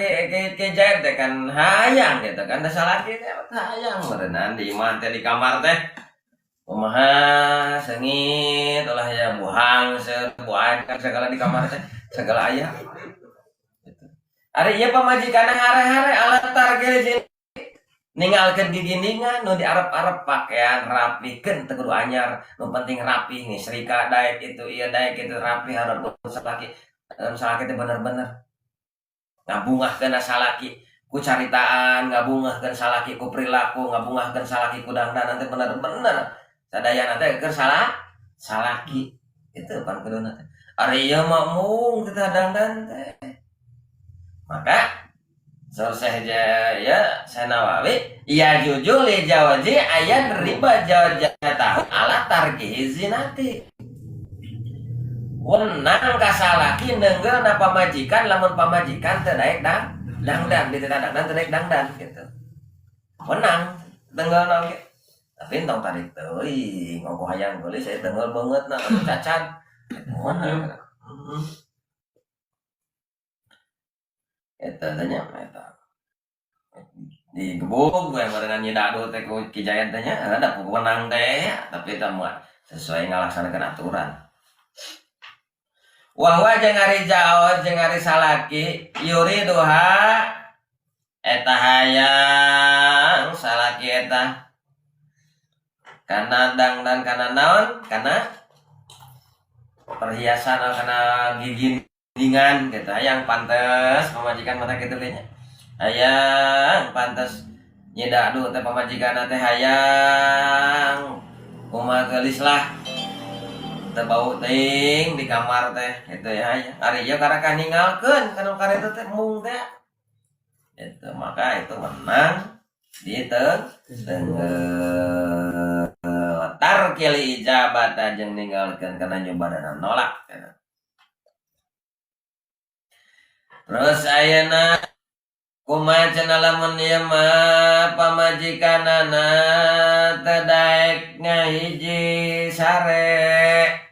kejaet teh kan hayang gitu kan da salaki teh hayang meureunna di imah teh di kamar teh kumaha seungit ulah ya buhang buan kan segala di kamar teh segala aya gitu. Ari ieu pamajikanna hare-hare alatar ge ninggalkeun gigindingan nu diarep-arep pakaian rapikeun teu kudu anyar nu penting rapih nih serika daek itu ieu daek itu rapih hareup salaki salaki teh bener-bener ngabungahkeun salaki ku caritaan ngabungahkeun salaki ku perilaku ngabungahkeun salaki ku dangdanan teh bener-bener sadayana teh keur salaki itu pan kuduna teh ari ieu mah mung teh dangdan teh maka selesai ya Nawawi ya jujul li jawaji ayat riba jawajatahu ala tarkihi zinati wenang kasalaki neunggeulna pamajikan lamun pamajikan teu daek dangdan di tengah dangdan terek dangdan gitu menang tenggal nang gitu. Tapi tong tarik teuing ngoko hayang geuli saya tenggal banget nah cacat menang eta tanya eta di gebuk gue barengan nyidadu teh ku Kijayat teh nya ada pemenang teh tapi eta mah sesuai ngalaksanakeun aturan. Wahwa jeung ari jaos jeung ari salaki yuri duha eta hayang salaki eta kana dangdan kana naon kana perhiasan atau kana gigindingan gitu hayang pantes pamajikan mata kitu ge nya hayang pantes nyidadu teh pamajikanna teh hayang kumaha geulis lah bau ting di kamar teh itu ya hari ya karena kan ninggalkeun kana kareta teh mung teh itu maka itu menang di tar kili ijabat jeung ninggalkeun kana nyobadana nolak terus ayeuna kumaha cenah lamun ieu mah pamajikanana teh daek ngahiji sare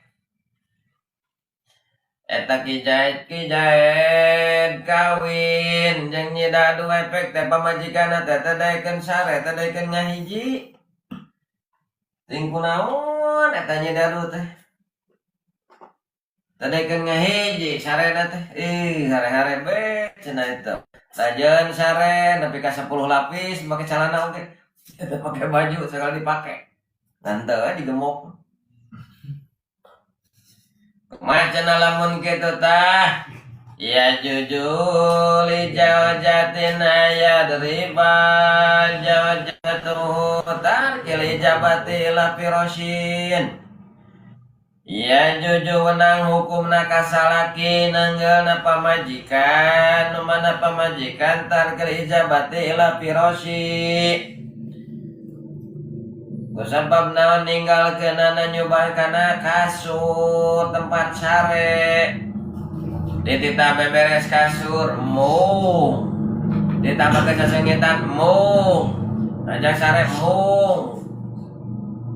eta Kijayat kawin jeung nyidadu efek teh pamajikanna teh daekeun sare teh daekeun ngahiji ting kunaon eta nyidadu teh daekeun ngahiji sarena teh hare-hare be cenah eta lajeun sare nepi ka 10 lapis make calana oge eta pake baju sekali dipake nanteu digemuk macana lamun kitu tah ya jujul jawajatin ya deriba jawajatuhu tar kili jabati la firoshin ya juju wenang hukumna kasalaki nanggeulna pamajikan numana pamajikan tar kili jabati la firoshi kusabab naon ninggalkeunana nyobakeunana kasur tempat sare dititah beberes kasur mung ditambah kesasengitan mung ajak sare mung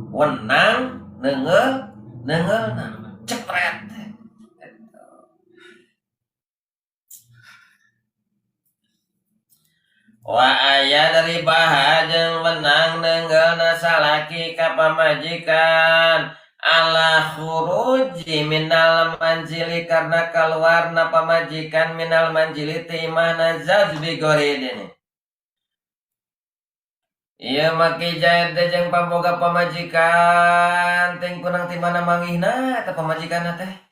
wenang neungeulna cepret wa aya dari bahajeng wenang neunggeulna salaki ka pamajikan ala khuruji minal manjili karena keluarna pamajikan minal manjili timana zazbi goridini ieu mah Kijayat teh jeung pamboga pamajikan ting kunang timana manggihna eta pamajikanna teh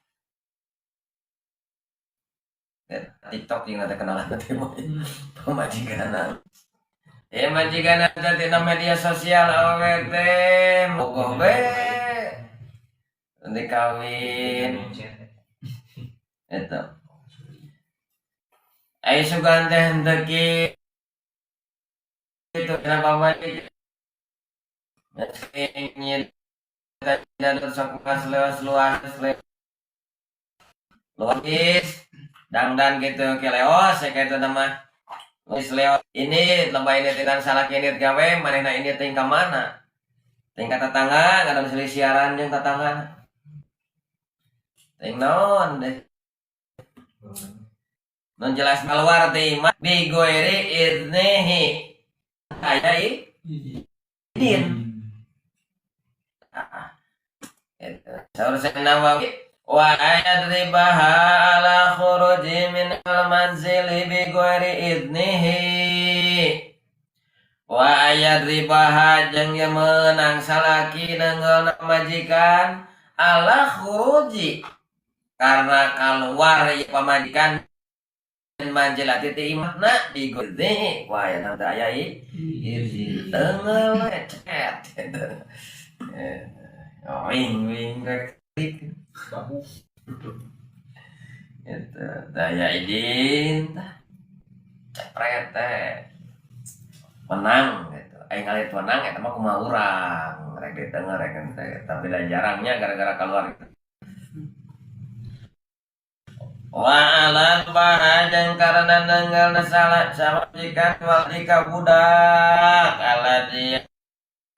TikTok yang ada kenalan nanti pemajikan majikan ada di media sosial awet mogoh be nanti kawin itu ayo sugan teh henteu itu kenapa majikan ingin dan sok pas luas luas dangdan gitu keleos ya kayak itu nama Luis Leo ini lomba ini dengan salah kinit gawe manehna ini tingkat mana tingkat tetangga nggak ada misalnya siaran yang tetangga ting non deh non jelas keluar timah bigoiri idnihi ayai idin seharusnya Nawawi wa ayat ribaha ala khuruji min al-manzili bi ghairi idnihi wa ayat ribaha jeung ye meunang salaki neungeulna majikan ala khuruji karena keluar ya pamajikan manjilati ti imahna bi ghairi wa aya teh aya izin teungeul cet wing rek bahu itu daya izin cepret teh menang gitu ngalit menang eta mah kumaha urang rek ditengah rek teh tapi jarangnya gara-gara keluar wa alan bahajan karena nenggal salah sawajikan walika budak alati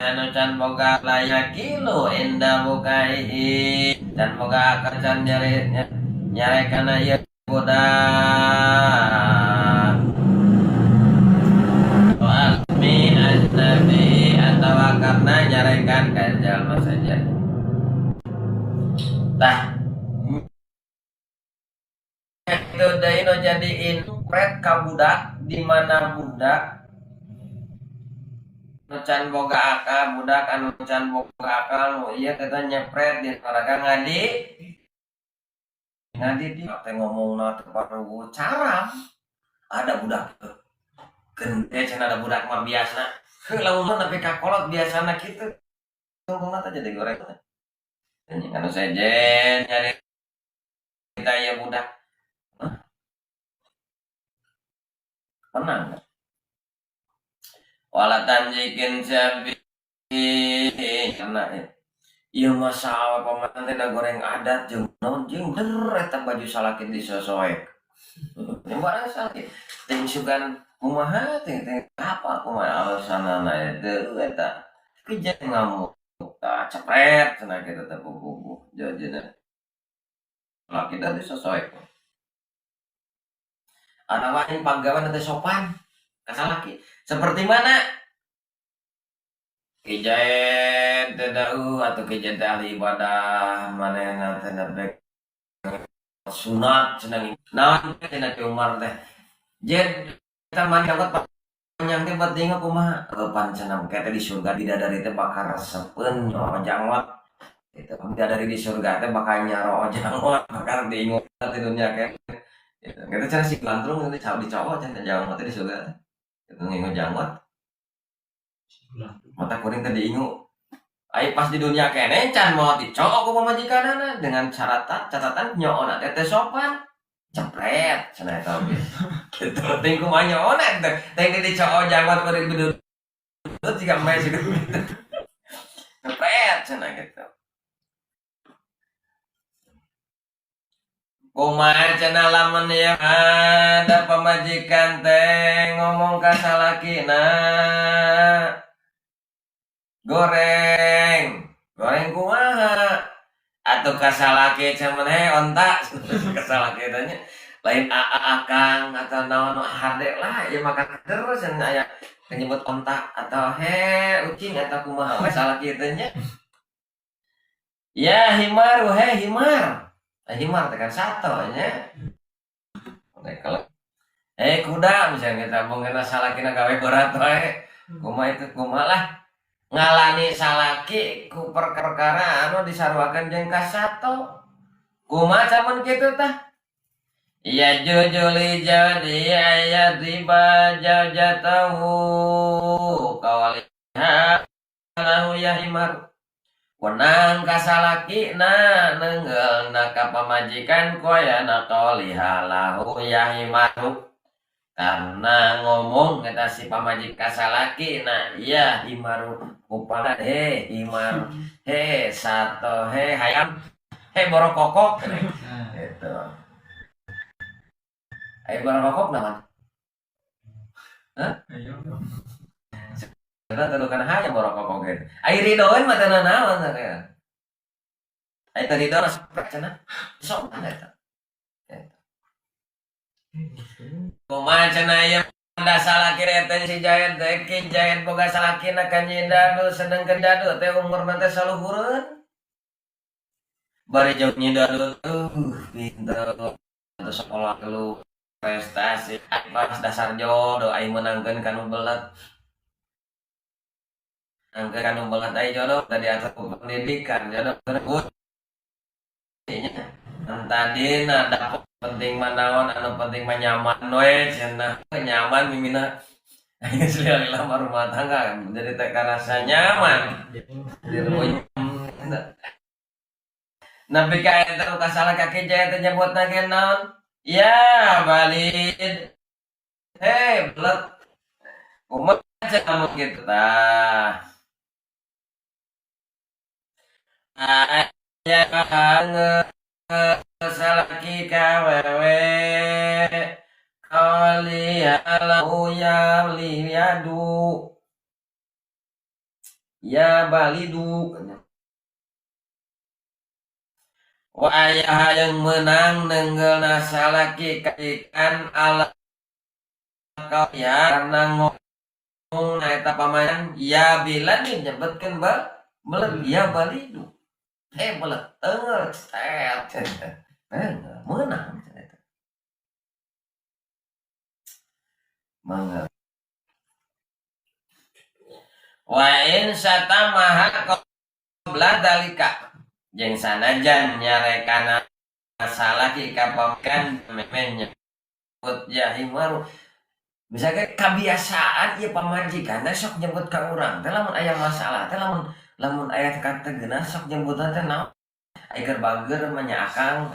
anu can boga layak kilo indah bukai dan boga akan can nyari kana ieu budak almi ajnabi atau karena nyarekan ka jalma saja tah itu deui nu jadiin pret ka budak di mana budak nu can boga akal budak anu can boga akal nu ieu kita nyepret di neraka ngadi di teh ngomongna tempat nu cara ada budak gede cenah ada budak mah biasa lamun mah nepi ka kolot biasana kitu tungtungna teh jadi goreng anjing anu sejen nyari kita ya budak menang wala tanjikin sabi karena ieu mah sawe pamanten teh goreng adat jeung naon jeung der eta baju salakin disosoek barang sakit ting sugan kumaha ting apa kumaha alasanana teu eta kejadian ngamuk tak cepet cenah kita teh bubu jajeuna laki teh disosoek ana wae panggawan teh sopan ka laki seperti mana kijaen teh atau kijaen teh ahli ibadah manehna teh nebek sunat cenah naon cenah ke Umar teh jen kita mandi dapat panjang teh buat tinggal kumaha pan cenah kete di surga didadari teh bakal resepeun ojangwat itu bidadari di surga teh bakal nyaro ojangwat bakal diingat di dunia kayak gitu kita cenah si lantrung itu dicowok cenah jangwat teh di surga teh itu ngingu jangwat mata kuring teh diingu ai pas di dunia kene can mau dicokok ku pamajikanana dengan catatan nyoona teh sopan cepret cenah eta oge kitu teh kumaha nyoona teh dicokok jangwat kuring bidut jika mah sih cepret cenah gitu kumaha cenah lamun ya ada pamajikan teh ngomong ka salakina goreng kumaha atau kasalake cuman ontak kasalake tanya lain akang atau naon hade lah ya makan terus aya nyebut ontak atau ucing atau kumaha we salake tanya ya himar himar tekan satu nya kalau kuda misalnya kita mungkin salakina gawe berat wae kumaha itu kumaha lah ngalani salaki ku perkara anu disarwakeun jeung ka sato kumaha camun kitu tah ya jujuli jadi ayat riba jajatahu kawaliha lahu ya himar wenang ka salakina neunggeulna ka pamajikan koyana qaliha lahu ya himaru karena ngomong kata si pamajika salaki nah iya himaru upana himar sato hayam borokokok gitu borokokok naman kita telukan hayam borokokok gitu ridoan mah teu naon teh teh ridona seprak cenah sok eta kumaha cenah ieu da salaki eta si Jayan teh ki Jayan boga salakina ka nyidadu sedengkeun dadu teh umurna teh saluhureun bari jauh nyidadu pinter atau sekolah lu prestasi pas dasar jodoh ai menangkeun kanu belat angkeun kanu belat ai jodoh tadi atas pendidikan jodoh tersebut tadina dapat penting manaon anu penting mah nyaman we cenah nyaman mimina aya selila lamar rumah tangga jadi teh karasa nyaman di rumah nabi ka eta ka salah kaki jaya teh nyebutna ge naon ya balid belet kumaha cenah kitu tah aya salaki kawewe kalihalahu ya liyadu ya balidu wa ayah yang menang nenggelna salaki kaikan ala kau ya karena ngomong na eta pamayan ya bilan nyebutkeun belet ya balidu belet menang mangga wa in satamaha qabla dalika jeung sanajan nyarekana salaki kapamkan memeh nyebut ya himaru misalkan kebiasaan ieu pamajikan sok nyebut ka urang teh lamun aya masalah teh lamun aya kata geuna sok nyebutna teh naon aya keur bager mah nya akang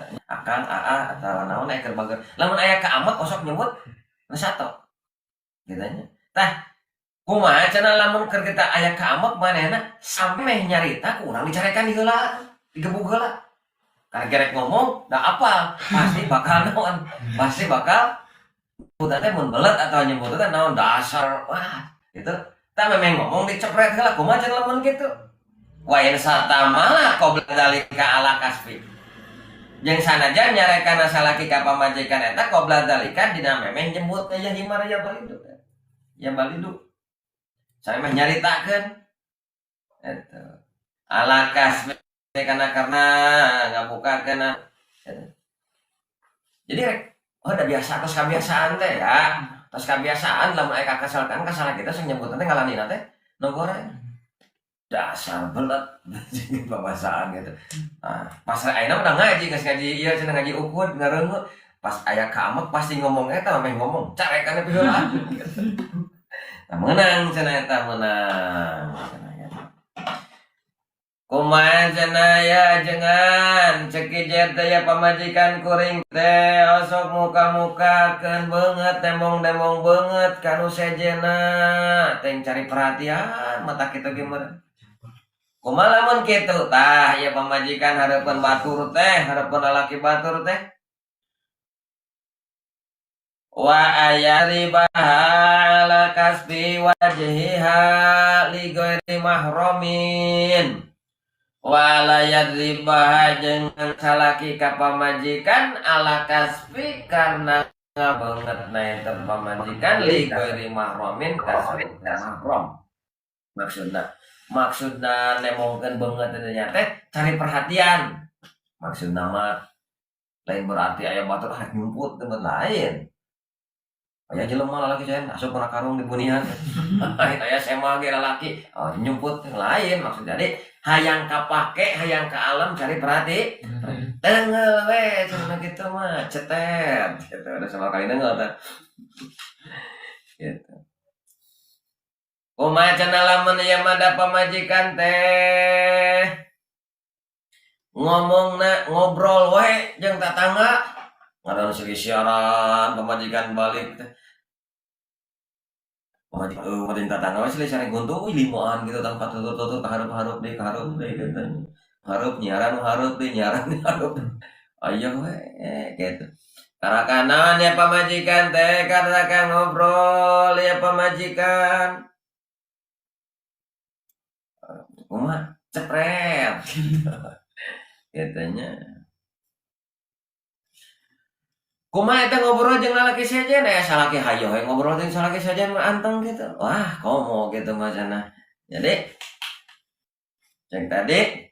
aa atawa naon aya keur bager lamun aya ka amak sok nyebut sato gitu nya tah kumaha cenah lamun keur kita aya ka amak manehna sameh nyarita ku urang dicarekan di heula digebug heula karena gerek ngomong da apa pasti bakal naon pasti bakal nyebut teh mun belet atau nyebut teh naon dasar wah gitu tah memang ngomong dicepret heula kumaha cenah lamun kitu wa in satamalah qabla dalika ala kasbi jeung sanajan nyarekana salaki ka pamajikan eta qabla dalika dina memeh nyebut ya himar ya balidu saya mah nyaritakeun eta ala kasbi karena ngabukakeun jadi rek udah biasa tos kebiasaan teh ya tos kebiasaan lamun aya kasalkan kasalah kita sing nyebutna teh ngalanina teh no goreng dasar belet babasaan gitu pas ayeuna udah ngaji geus ngaji ieu cenah ngaji ukud ngareungu pas aya ka amek pasti ngomong eta meh ngomong carekan pieu lah nah menang cenah eta menang kumaha cenah ya jengan cekijet daya pamajikan kuring teh osok muka-mukakeun beungeut demong-demong beungeut kanu sejena teh cari perhatian mata kitu ge meureun kumaha lamun kitu tah ya pamajikan hareupeun batur teh hareupeun lalaki batur teh wa ayaribaha ala kasbi wajhiha li ghairi mahramin wala yadribaha dengan salaki ka pamajikan ala kasbi karena ngabeungeutna eta pamajikan li ghairi mahramin kasbi mahram maksudna nemongkeun beungeut teh teh cari perhatian maksudna mah lain berarti aya batur hareup nyumput tempat lain aya jelema lalaki saya asup kana karung di bunian aya sema ge lalaki nyumput lain maksud jadi hayang kapake hayang ka alam cari perhati deungel we cenah kitu mah cetet gitu ada sama kali deungel teh gitu kumaha cenah lamun ieu mah da pamajikan teh ngomongna ngobrol we jeung tatangga ngaran segi siaran pamajikan balik teh pamajikan tatangga we silih sare guntu limoan gitu tanpa tutur-tutur kahareup-hareup deui gitu hareup nyiaran hareup deui nyiaran hareup aya we gitu karakanan ya pamajikan teh karena ngobrol ya pamajikan kumaha cepret katanya kumaha eta ngobrol jeung lalaki sajen salaki hayo ngobrol jeung salaki sajen mah anteng gitu wah komo gitu mah cenah jadi cek tadi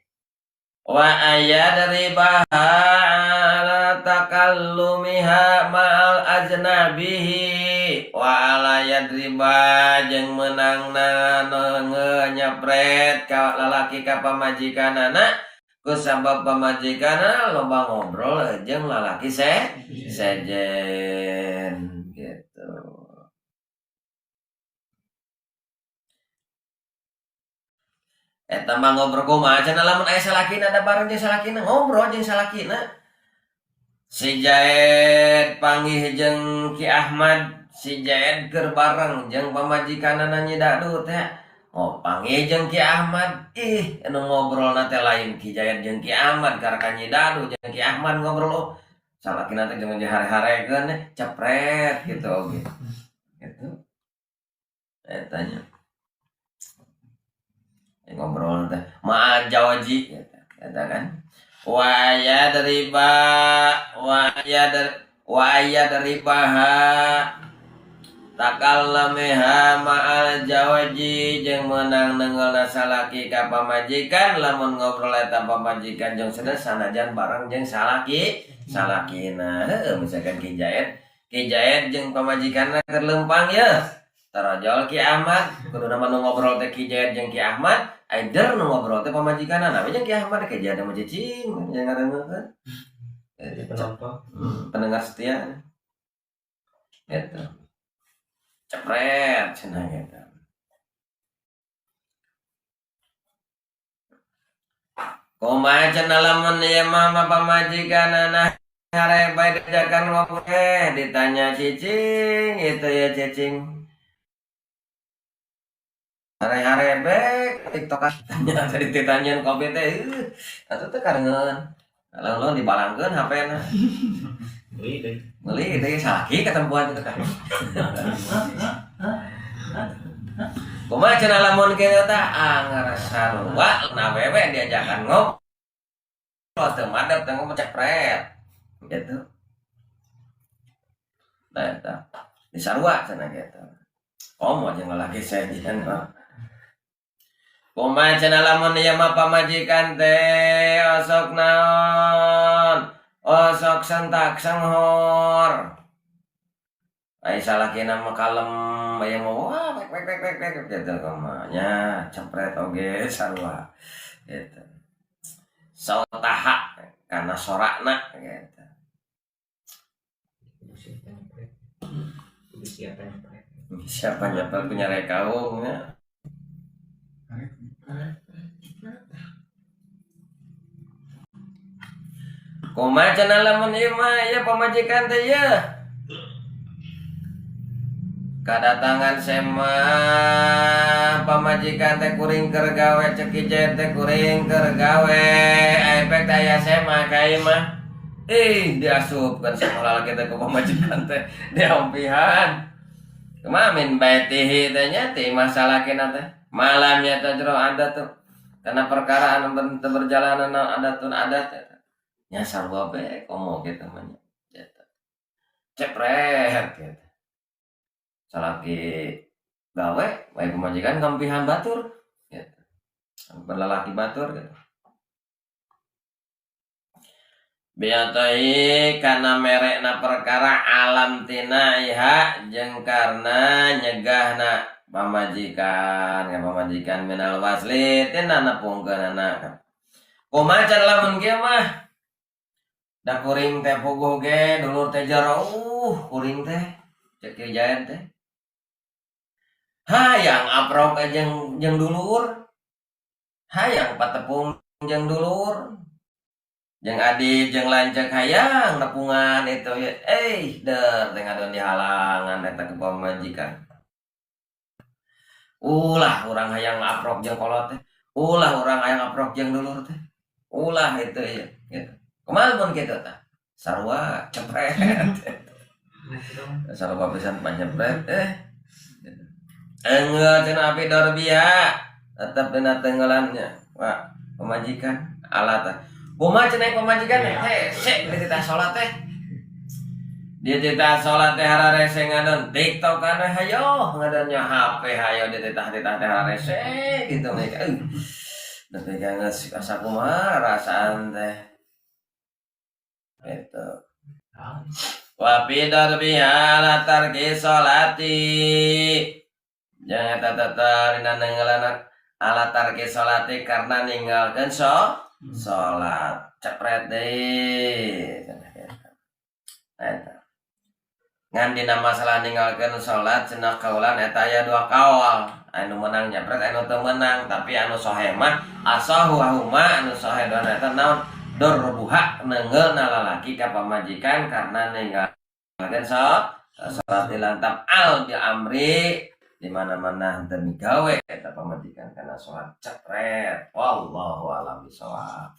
wa ayadri baha takallumiha ma'al ajnabihi wa ala yadriba jeung meunangna nyepret ka lalaki ka pamajikanana kusabab pamajikanna loba ngobrol jeung lalaki sejen gitu. Eta mah ngobrol kumaha cenah lamun aya salakina da bareng jeung salakina ngobrol jeung salakina. Si Jaed panggih jeung Ki Ahmad, si Jaed keur bareng jeung pamajikanana Nyi Dadu teh. ngopangi jeung Ki Ahmad anu ngobrol teh lain Ki Jayat jeung Ki Ahmad karena Nyi Dadu jeung Ki Ahmad ngobrol salakina teh jeung dihare-harekeun cepret gitu oge gitu eta nya ngobrol teh ma'al jawaji eta kan wa ya dari baha takallameha ma'al jawaji jeung meunang nengelna salaki ka pamajikan lamun ngobrol eta pamajikan jeung sanajan bareng jeung salakina misalkan Ki Jayat jeung pamajikanna keur lempang ya tarojol Ki Ahmad kudu nama nu ngobrol teh Ki Jayat jeung Ki Ahmad aider nu ngobrol teh pamajikanna namanya Ki Ahmad Ki Jayat mah cicing yang ngarangeun pendengar setia gitu cepret cenah gitu. Kumaha cenah lamun ieu mah pamajikanana hareup bae diajakan ngobrol ditanya cicing itu ya cicing hareup bae tiktok tanya dari ditanyaan kopi teh atuh teh karengeun kalau dibalangkeun HP-na Beli deui salaki ketempuan teh kan. Kumaha cenah lamun kieu tah ngarasarua na wewe diajakan ngobrol teu madep teh ngomong cepret gitu. Nah eta disarua cenah gitu. Komo jeung lalaki sejen mah. Kumaha cenah lamun ieu mah pamajikan teh osok naon? Osok sentak senghor. Ai salakina mah kalem aya mah wah pek gitu kamanya cepret oge sarua gitu. Sautaha kana sorakna gitu. Siapa nyapel punya rekaungnya? Kumaha cenah lamun ieu mah ya pamajikan teh ya. Kadatangan sema pamajikan teh kuring keur gawe cek Ki Jayat teh kuring keur gawe efek aya sema ka ieu mah. Diasupkeun samola lagi teh ku pamajikan teh diampihan. Kumaha min baitihi teh nya ti masalah kena teh. Malamnya teh jero adat tuh. Karena perkara anu berjalan adatun adat nya sarua bae komo kitu mah nya cepret gitu salaki gawe bae pamajikan kampihan batur gitu berlalaki batur gitu biatai kana merekna perkara alam tina iha jeung karna nyegahna pamajikan minal wasli tina nepungkeunana kumaha can lamun kieu mah da kuring teh puguh ge dulur teh jero kuring teh cek Ki Jayat teh hayang aprok jeung dulur hayang patepung jeung dulur jeung adi jeung lanceuk hayang nepungan itu ya der teh ngadon di halangan eta ke pamajikan ulah urang hayang aprok jeung kolot teh ulah urang hayang aprok jeung dulur teh ulah itu ya gitu. Kumaha mun kitu tah? Sarua cepret. Sarua pisan pancepret enggak cenah api dorbiha tetep dina tenggelannya. Wah, pamajikan alat. Kumaha cenah pamajikan teh? Sek dititah salat teh. Dia titah salat teh hararese ngadon TikTok kana hayo ngadon nya HP hayo dititah-titah teh hararese gitu mereka. Tapi geus sakumaha rasaan teh. Itu wapidar biha latar kisolati jangan tata rina nenggalan alatar kisolati karena ninggalkan sholat cepret deh ngan dina masalah ninggalkan sholat cenah kaulan eta aya dua kawal anu menang nyepret anu teu menang tapi anu sohe mah asahu ahuma anu sohe dona eta naon dorbuha nengeulna lalaki ka pamajikan karena ninggalkeun salat dilantap al bi amri di mana-mana henteu migawe eta pamajikan kana sholat cekret wallahu a'lam bishawab.